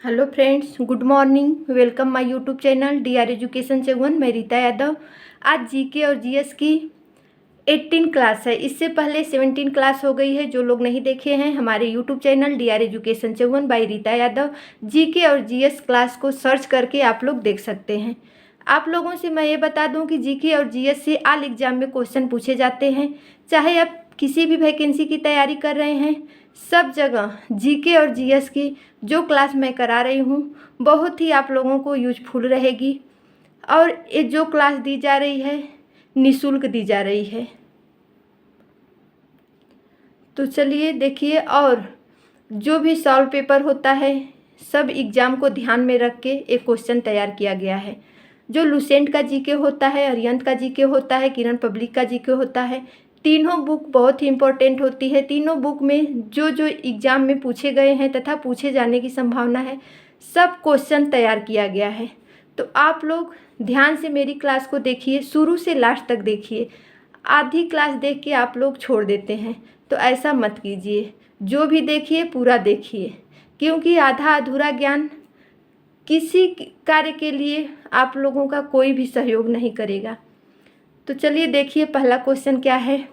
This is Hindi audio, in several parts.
Hello friends, good morning. Welcome my YouTube channel DR education चौवन। मैं रीता यादव। आज जीके और जीएस की 18 क्लास है। इससे पहले 17 क्लास हो गई है। जो लोग नहीं देखे हैं हमारे यूट्यूब चैनल डीआर एजुकेशन चौवन बाय रीता यादव, जीके और जीएस क्लास को सर्च करके आप लोग देख सकते हैं। आप लोगों से मैं ये बता दूं कि जीके और जीएस से ऑल एग्जाम में क्वेश्चन पूछे जाते हैं। चाहे आप किसी भी वैकेंसी की तैयारी कर रहे हैं, सब जगह जीके और जीएस की जो क्लास मैं करा रही हूँ बहुत ही आप लोगों को यूजफुल रहेगी। और ये जो क्लास दी जा रही है निःशुल्क दी जा रही है। तो चलिए देखिए, और जो भी सॉल्व पेपर होता है सब एग्ज़ाम को ध्यान में रख के एक क्वेश्चन तैयार किया गया है। जो लुसेंट का जीके होता है, अरिहंत का जीके होता है, किरण पब्लिक का जीके होता है, तीनों बुक बहुत ही इम्पोर्टेंट होती है। तीनों बुक में जो जो एग्ज़ाम में पूछे गए हैं तथा पूछे जाने की संभावना है सब क्वेश्चन तैयार किया गया है। तो आप लोग ध्यान से मेरी क्लास को देखिए, शुरू से लास्ट तक देखिए। आधी क्लास देख के आप लोग छोड़ देते हैं, तो ऐसा मत कीजिए। जो भी देखिए पूरा देखिए, क्योंकि आधा अधूरा ज्ञान किसी कार्य के लिए आप लोगों का कोई भी सहयोग नहीं करेगा। तो चलिए देखिए पहला क्वेश्चन क्या है।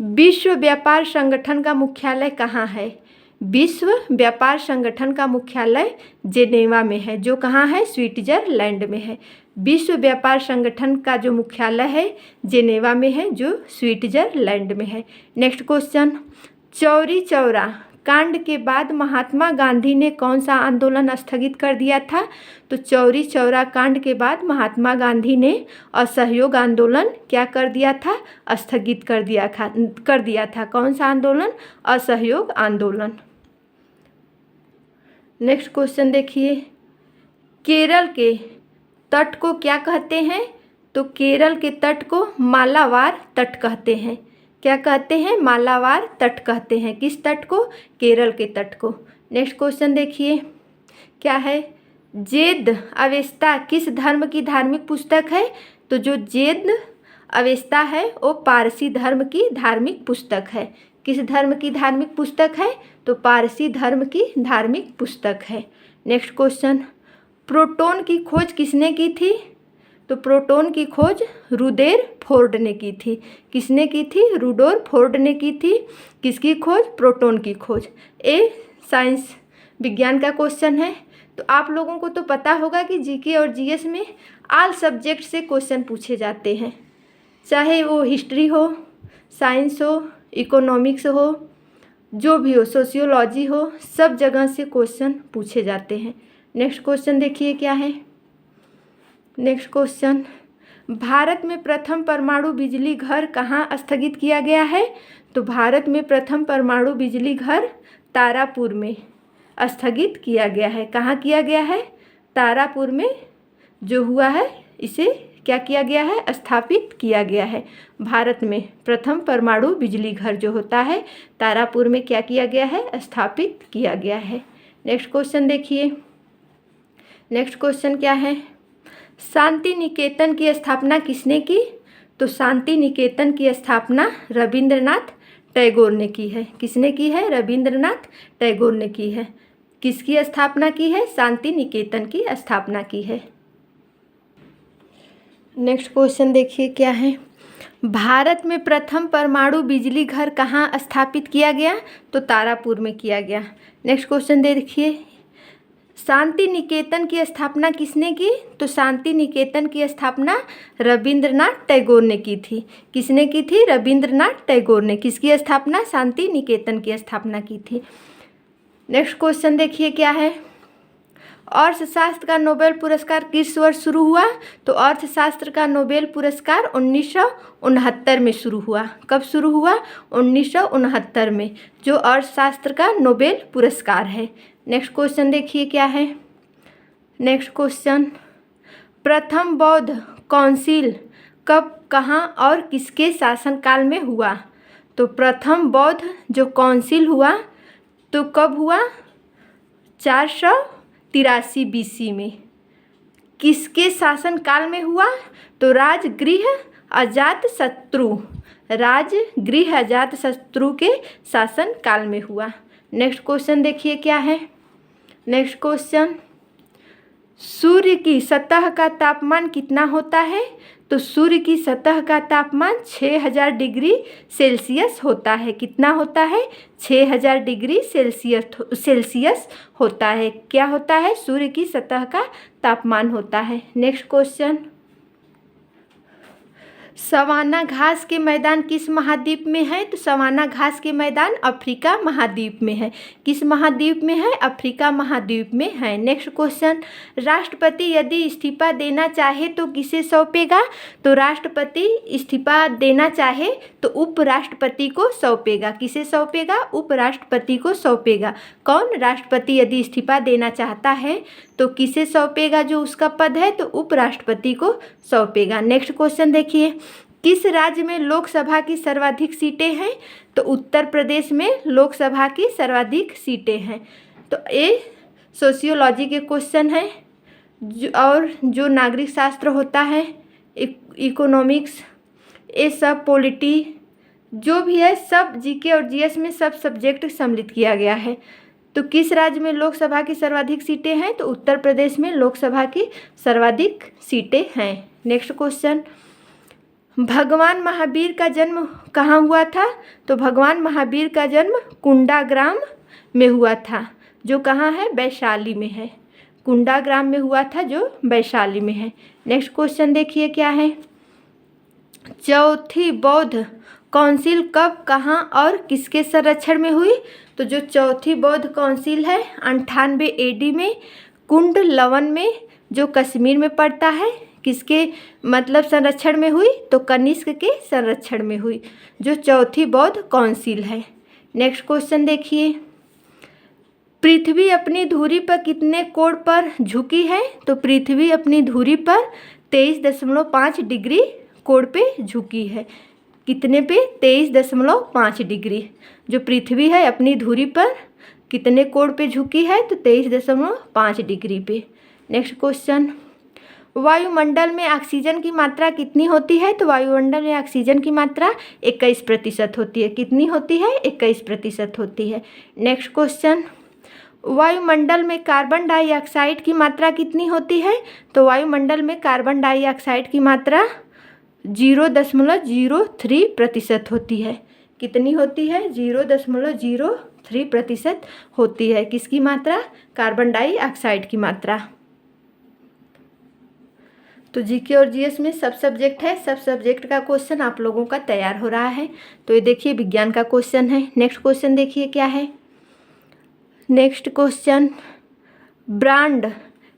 विश्व व्यापार संगठन का मुख्यालय कहाँ है? विश्व व्यापार संगठन का मुख्यालय जेनेवा में है, जो कहाँ है? स्विट्जरलैंड में है। विश्व व्यापार संगठन का जो मुख्यालय है जेनेवा में है, जो स्विट्जरलैंड में है। नेक्स्ट क्वेश्चन, चौरी चौरा कांड के बाद महात्मा गांधी ने कौन सा आंदोलन स्थगित कर दिया था? तो चौरी चौरा कांड के बाद महात्मा गांधी ने असहयोग आंदोलन क्या कर दिया था? स्थगित कर दिया था। कौन सा आंदोलन? असहयोग आंदोलन। नेक्स्ट क्वेश्चन देखिए, केरल के तट को क्या कहते हैं? तो केरल के तट को मालाबार तट कहते हैं। क्या कहते हैं? मालाबार तट कहते हैं। किस तट को? केरल के तट को। नेक्स्ट क्वेश्चन देखिए क्या है। जेद अवेस्ता किस धर्म की धार्मिक पुस्तक है? तो जो जेद अवेस्ता है वो पारसी धर्म की धार्मिक पुस्तक है। किस धर्म की धार्मिक पुस्तक है? तो पारसी धर्म की धार्मिक पुस्तक है। नेक्स्ट क्वेश्चन, प्रोटॉन की खोज किसने की थी? तो प्रोटॉन की खोज रुदरफोर्ड ने की थी। किसने की थी? रुदरफोर्ड ने की थी। किसकी खोज? प्रोटॉन की खोज। ये साइंस विज्ञान का क्वेश्चन है। तो आप लोगों को तो पता होगा कि जीके और जीएस में ऑल सब्जेक्ट से क्वेश्चन पूछे जाते हैं, चाहे वो हिस्ट्री हो, साइंस हो, इकोनॉमिक्स हो, जो भी हो, सोशियोलॉजी हो, सब जगह से क्वेश्चन पूछे जाते हैं। नेक्स्ट क्वेश्चन देखिए क्या है। नेक्स्ट क्वेश्चन, भारत में प्रथम परमाणु बिजली घर कहाँ स्थगित किया गया है? तो भारत में प्रथम परमाणु बिजली घर तारापुर में स्थगित किया गया है। कहाँ किया गया है? तारापुर में जो हुआ है इसे क्या किया गया है? स्थापित किया गया है। भारत में प्रथम परमाणु बिजली घर जो होता है तारापुर में क्या किया गया है? स्थापित किया गया है। नेक्स्ट क्वेश्चन देखिए। नेक्स्ट क्वेश्चन क्या है। शांति निकेतन की स्थापना किसने की? तो शांति निकेतन की स्थापना रविंद्रनाथ टैगोर ने की है। किसने की है? रविंद्रनाथ टैगोर ने की है। किसकी स्थापना की है? शांति निकेतन की स्थापना की है। नेक्स्ट क्वेश्चन देखिए क्या है। भारत में प्रथम परमाणु बिजली घर कहाँ स्थापित किया गया? तो तारापुर में किया गया। नेक्स्ट क्वेश्चन देखिए, शांति निकेतन की स्थापना किसने की? तो शांति निकेतन की स्थापना रविंद्रनाथ टैगोर ने की थी। किसने की थी? रविंद्रनाथ टैगोर ने। किसकी स्थापना? शांति निकेतन की स्थापना की थी। नेक्स्ट क्वेश्चन देखिए क्या है। अर्थशास्त्र का नोबेल पुरस्कार किस वर्ष शुरू हुआ? तो अर्थशास्त्र का नोबेल पुरस्कार 1969 में शुरू हुआ। कब शुरू हुआ? 1969 में, जो अर्थशास्त्र का नोबेल पुरस्कार है। नेक्स्ट क्वेश्चन देखिए क्या है। नेक्स्ट क्वेश्चन, प्रथम बौद्ध काउंसिल कब, कहाँ और किसके शासनकाल में हुआ? तो प्रथम बौद्ध जो काउंसिल हुआ तो कब हुआ? 483 BC में। किसके शासनकाल में हुआ? तो राजगृह अजातशत्रु के शासनकाल में हुआ। नेक्स्ट क्वेश्चन देखिए क्या है। नेक्स्ट क्वेश्चन, सूर्य की सतह का तापमान कितना होता है? तो सूर्य की सतह का तापमान 6000 डिग्री सेल्सियस होता है। कितना होता है? 6000 डिग्री सेल्सियस होता है। क्या होता है? सूर्य की सतह का तापमान होता है। नेक्स्ट क्वेश्चन, सवाना घास के मैदान किस महाद्वीप में है? तो सवाना घास के मैदान अफ्रीका महाद्वीप में है। किस महाद्वीप में है? अफ्रीका महाद्वीप में है। नेक्स्ट क्वेश्चन, राष्ट्रपति यदि इस्तीफा देना चाहे तो किसे सौंपेगा? तो राष्ट्रपति इस्तीफा देना चाहे तो उपराष्ट्रपति को सौंपेगा। किसे सौंपेगा? उपराष्ट्रपति को सौंपेगा। कौन? राष्ट्रपति यदि इस्तीफा देना चाहता है तो किसे सौंपेगा? जो उसका पद है तो उपराष्ट्रपति को सौंपेगा। नेक्स्ट क्वेश्चन देखिए, किस राज्य में लोकसभा की सर्वाधिक सीटें हैं? तो उत्तर प्रदेश में लोकसभा की सर्वाधिक सीटें हैं। तो ये सोशियोलॉजी के क्वेश्चन हैं और जो नागरिक शास्त्र होता है, इकोनॉमिक्स, ये सब पॉलिटी जो भी है सब जीके और जीएस में सब सब्जेक्ट सम्मिलित किया गया है। तो किस राज्य में लोकसभा की सर्वाधिक सीटें हैं? तो उत्तर प्रदेश में लोकसभा की सर्वाधिक सीटें हैं। नेक्स्ट क्वेश्चन, भगवान महावीर का जन्म कहाँ हुआ था? तो भगवान महावीर का जन्म कुंडाग्राम में हुआ था, जो कहाँ है? वैशाली में है। कुंडाग्राम में हुआ था, जो वैशाली में है। नेक्स्ट क्वेश्चन देखिए क्या है, चौथी बौद्ध काउंसिल कब, कहाँ और किसके संरक्षण में हुई? तो जो चौथी बौद्ध काउंसिल है 98 AD में कुंड लवन में, जो कश्मीर में पड़ता है, किसके मतलब संरक्षण में हुई? तो कनिष्क के संरक्षण में हुई, जो चौथी बौद्ध काउंसिल है। नेक्स्ट क्वेश्चन देखिए, पृथ्वी अपनी धुरी पर कितने कोण पर झुकी है? तो पृथ्वी अपनी धुरी पर 23.5 डिग्री कोण पे झुकी है। कितने पे? 23.5 डिग्री। जो पृथ्वी है अपनी धुरी पर कितने कोण पे झुकी है? तो 23.5 डिग्री पे। नेक्स्ट क्वेश्चन, वायुमंडल में ऑक्सीजन की मात्रा कितनी होती है? तो वायुमंडल में ऑक्सीजन की मात्रा 21% होती है। कितनी होती है? 21% होती है। नेक्स्ट क्वेश्चन, वायुमंडल में कार्बन डाइऑक्साइड की मात्रा कितनी होती है? तो वायुमंडल में कार्बन डाइऑक्साइड की मात्रा 0.03% होती है। कितनी होती है? 0.03% होती है। किसकी मात्रा? कार्बन डाइऑक्साइड की मात्रा। तो जीके और जीएस में सब सब्जेक्ट है, सब सब्जेक्ट का क्वेश्चन आप लोगों का तैयार हो रहा है। तो ये देखिए विज्ञान का क्वेश्चन है। नेक्स्ट क्वेश्चन देखिए क्या है। Next question, broad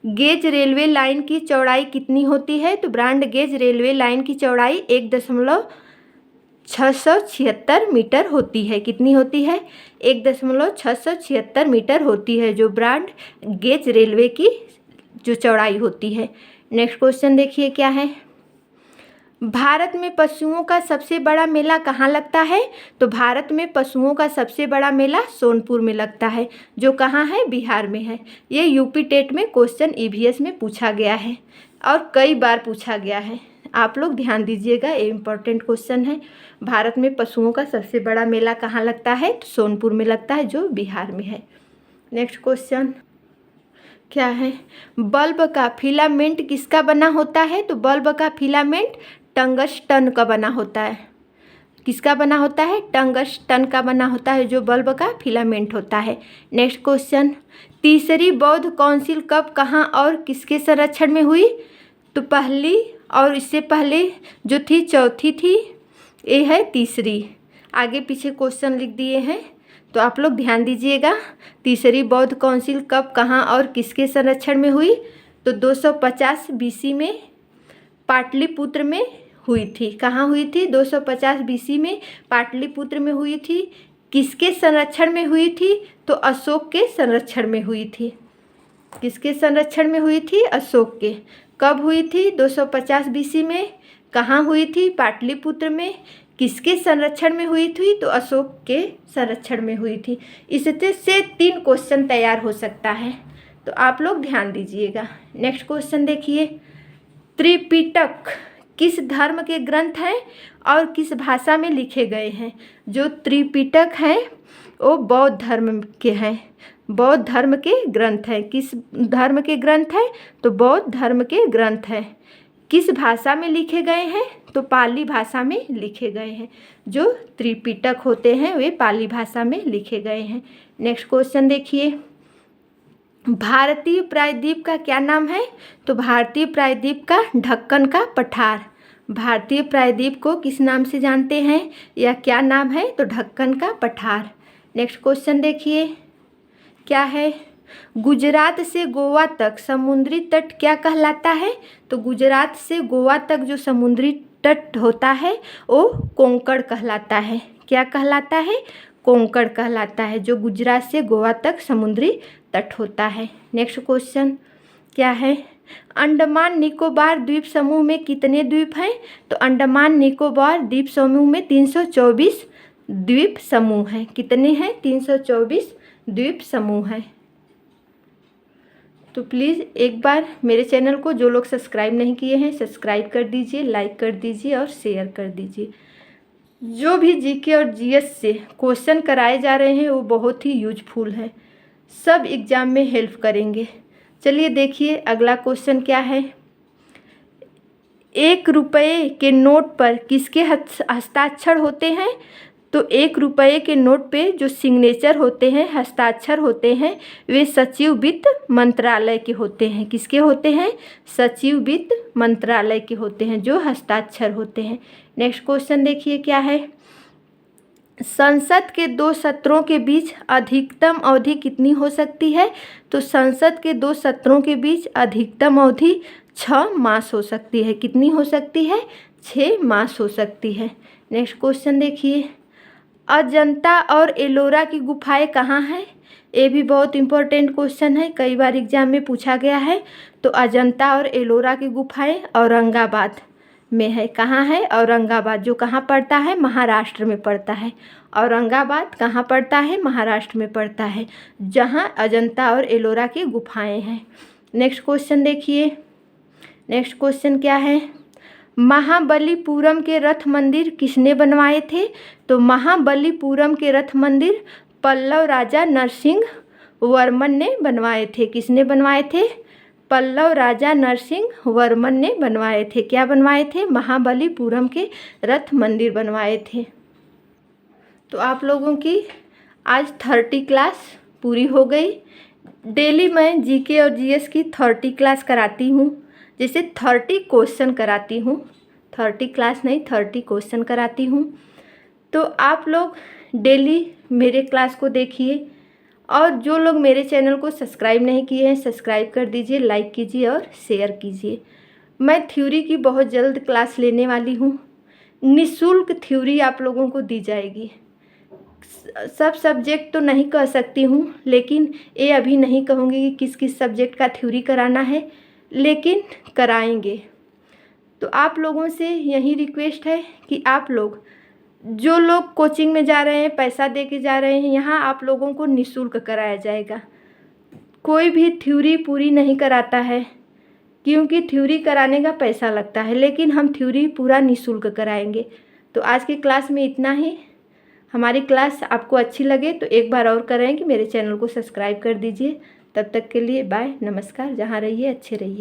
gauge railway line की चौड़ाई कितनी होती है? तो ब्रॉड गेज रेलवे लाइन की चौड़ाई 1.676 मीटर होती है। कितनी होती है? 1.676 मीटर होती है, जो ब्रॉड गेज रेलवे की जो चौड़ाई होती है। नेक्स्ट क्वेश्चन देखिए क्या है, भारत में पशुओं का सबसे बड़ा मेला कहाँ लगता है? तो भारत में पशुओं का सबसे बड़ा मेला सोनपुर में लगता है, जो कहाँ है? बिहार में है। ये यूपी टेट में क्वेश्चन ईवीएस में पूछा गया है और कई बार पूछा गया है। आप लोग ध्यान दीजिएगा, ये इम्पोर्टेंट क्वेश्चन है। भारत में पशुओं का सबसे बड़ा मेला कहाँ लगता है? तो सोनपुर में लगता है, जो बिहार में है। नेक्स्ट क्वेश्चन क्या है, बल्ब का फिलामेंट किसका बना होता है? तो बल्ब का फिलामेंट टंगस्टन का बना होता है। किसका बना होता है? टंगस्टन का बना होता है, जो बल्ब का फिलामेंट होता है। नेक्स्ट क्वेश्चन, तीसरी बौद्ध काउंसिल कब, कहाँ और किसके संरक्षण में हुई? तो पहली और इससे पहले जो थी चौथी थी, ये है तीसरी। आगे पीछे क्वेश्चन लिख दिए हैं, तो आप लोग ध्यान दीजिएगा। तीसरी बौद्ध काउंसिल कब, कहाँ और किसके संरक्षण में हुई? तो 250 BC में पाटलिपुत्र में हुई थी। कहाँ हुई थी? 250 BC में पाटलिपुत्र में हुई थी। किसके संरक्षण में हुई थी? तो अशोक के संरक्षण में हुई थी। किसके संरक्षण में हुई थी? अशोक के। कब हुई थी? 250 BC में। कहाँ हुई थी? पाटलिपुत्र में। किसके संरक्षण में हुई थी? तो अशोक के संरक्षण में हुई थी। इससे 3 क्वेश्चन तैयार हो सकता है, तो आप लोग ध्यान दीजिएगा। नेक्स्ट क्वेश्चन देखिए, त्रिपिटक किस धर्म के ग्रंथ हैं और किस भाषा में लिखे गए हैं? जो त्रिपिटक हैं वो बौद्ध धर्म के हैं, बौद्ध धर्म के ग्रंथ हैं। किस धर्म के ग्रंथ हैं? तो बौद्ध धर्म के ग्रंथ हैं। किस भाषा में लिखे गए हैं? तो पाली भाषा में लिखे गए हैं। जो त्रिपिटक होते हैं वे पाली भाषा में लिखे गए हैं। नेक्स्ट क्वेश्चन देखिए, भारतीय प्रायद्वीप का क्या नाम है? तो भारतीय प्रायद्वीप का ढक्कन का पठार। भारतीय प्रायद्वीप को किस नाम से जानते हैं या क्या नाम है? तो ढक्कन का पठार। नेक्स्ट क्वेश्चन देखिए, क्या है? गुजरात से गोवा तक समुद्री तट क्या कहलाता है? तो गुजरात से गोवा तक जो समुद्री तट होता है वो कोंकण कहलाता है। क्या कहलाता है? कोंकण कहलाता है, जो गुजरात से गोवा तक समुद्री तट होता है। नेक्स्ट क्वेश्चन क्या है? अंडमान निकोबार द्वीप समूह में कितने द्वीप हैं? तो अंडमान निकोबार द्वीप समूह में 324 द्वीप समूह हैं। कितने हैं? 324 द्वीप समूह हैं। तो प्लीज़ एक बार मेरे चैनल को जो लोग सब्सक्राइब नहीं किए हैं सब्सक्राइब कर दीजिए, लाइक कर दीजिए और शेयर कर दीजिए। जो भी जीके और जीएस से क्वेश्चन कराए जा रहे हैं वो बहुत ही यूजफुल है, सब एग्ज़ाम में हेल्प करेंगे। चलिए देखिए अगला क्वेश्चन क्या है। 1 रुपये के नोट पर किसके हस्ताक्षर होते हैं? तो 1 रुपये के नोट पे जो सिग्नेचर होते हैं, हस्ताक्षर होते हैं, वे सचिव वित्त मंत्रालय के होते हैं। किसके होते हैं? सचिव वित्त मंत्रालय के होते हैं जो हस्ताक्षर होते हैं। नेक्स्ट क्वेश्चन देखिए क्या है। संसद के 2 सत्रों के बीच अधिकतम अवधि कितनी हो सकती है? तो संसद के 2 सत्रों के बीच अधिकतम अवधि 6 मास हो सकती है। कितनी हो सकती है? 6 मास हो सकती है। नेक्स्ट क्वेश्चन देखिए, अजंता और एलोरा की गुफाएं कहाँ हैं? ये भी बहुत इंपॉर्टेंट क्वेश्चन है, कई बार एग्जाम में पूछा गया है। तो अजंता और एलोरा की गुफाएं औरंगाबाद में है। कहाँ है? औरंगाबाद, जो कहाँ पड़ता है? महाराष्ट्र में पड़ता है। औरंगाबाद कहाँ पड़ता है? महाराष्ट्र में पड़ता है, जहाँ अजंता और एलोरा की गुफाएं हैं। नेक्स्ट क्वेश्चन देखिए, नेक्स्ट क्वेश्चन क्या है। महाबलीपुरम के रथ मंदिर किसने बनवाए थे? तो महाबलीपुरम के रथ मंदिर पल्लव राजा नरसिंह वर्मन ने बनवाए थे। किसने बनवाए थे? पल्लव राजा नरसिंह वर्मन ने बनवाए थे। क्या बनवाए थे? महाबलीपुरम के रथ मंदिर बनवाए थे। तो आप लोगों की आज 30 क्लास पूरी हो गई। डेली मैं जीके और जीएस की 30 क्लास कराती हूँ, जैसे 30 क्वेश्चन कराती हूँ, 30 क्लास नहीं 30 क्वेश्चन कराती हूँ। तो आप लोग डेली मेरे क्लास को देखिए, और जो लोग मेरे चैनल को सब्सक्राइब नहीं किए हैं सब्सक्राइब कर दीजिए, लाइक कीजिए और शेयर कीजिए। मैं थ्योरी की बहुत जल्द क्लास लेने वाली हूँ, निःशुल्क थ्योरी आप लोगों को दी जाएगी। सब सब्जेक्ट तो नहीं कह सकती हूँ, लेकिन ये अभी नहीं कहूँगी कि किस किस सब्जेक्ट का थ्योरी कराना है, लेकिन कराएंगे। तो आप लोगों से यही रिक्वेस्ट है कि आप लोग जो लोग कोचिंग में जा रहे हैं, पैसा दे के जा रहे हैं, यहाँ आप लोगों को निःशुल्क कराया जाएगा। कोई भी थ्योरी पूरी नहीं कराता है, क्योंकि थ्योरी कराने का पैसा लगता है, लेकिन हम थ्योरी पूरा निःशुल्क कराएंगे। तो आज की क्लास में इतना ही। हमारी क्लास आपको अच्छी लगे तो एक बार और करें कि मेरे चैनल को सब्सक्राइब कर दीजिए। तब तक के लिए बाय, नमस्कार। जहाँ रहिए अच्छे रहिए।